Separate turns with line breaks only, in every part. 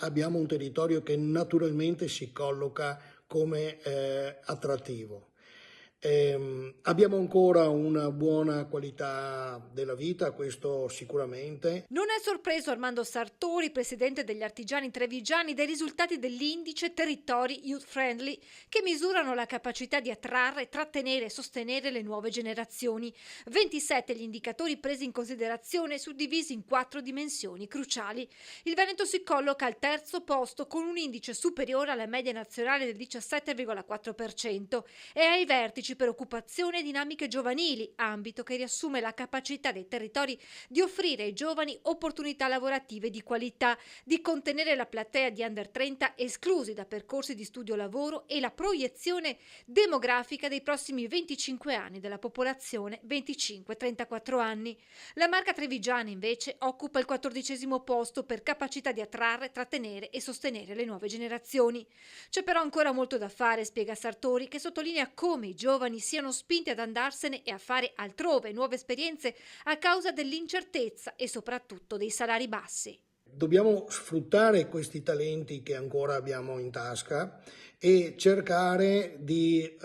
abbiamo un territorio che naturalmente si colloca come attrattivo. Abbiamo ancora una buona qualità della vita, questo sicuramente.
Non è sorpreso Armando Sartori, presidente degli artigiani trevigiani, dai risultati dell'indice Territori Youth Friendly, che misurano la capacità di attrarre, trattenere e sostenere le nuove generazioni. 27 gli indicatori presi in considerazione, suddivisi in 4 dimensioni cruciali. Il Veneto si colloca al terzo posto con un indice superiore alla media nazionale del 17,4% e ai vertici per occupazione e dinamiche giovanili, ambito che riassume la capacità dei territori di offrire ai giovani opportunità lavorative di qualità, di contenere la platea di under 30 esclusi da percorsi di studio-lavoro e la proiezione demografica dei prossimi 25 anni della popolazione 25-34 anni. La Marca Trevigiana invece occupa il 14° posto per capacità di attrarre, trattenere e sostenere le nuove generazioni. C'è però ancora molto da fare, spiega Sartori, che sottolinea come i giovani siano spinti ad andarsene e a fare altrove nuove esperienze a causa dell'incertezza e soprattutto dei salari bassi.
Dobbiamo sfruttare questi talenti che ancora abbiamo in tasca e cercare di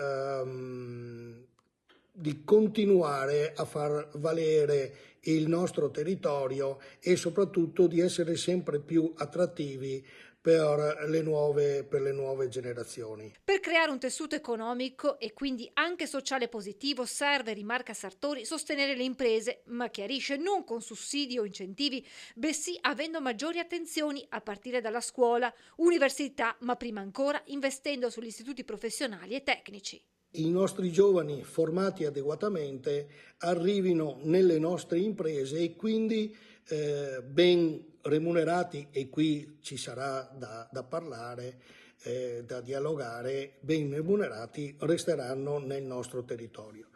continuare a far valere il nostro territorio e soprattutto di essere sempre più attrattivi per le nuove generazioni.
Per creare un tessuto economico e quindi anche sociale positivo serve, rimarca Sartori, sostenere le imprese, ma chiarisce non con sussidi o incentivi, bensì avendo maggiori attenzioni a partire dalla scuola, università, ma prima ancora investendo sugli istituti professionali e tecnici.
I nostri giovani formati adeguatamente arrivino nelle nostre imprese e quindi ben remunerati, e qui ci sarà da parlare, da dialogare, ben remunerati resteranno nel nostro territorio.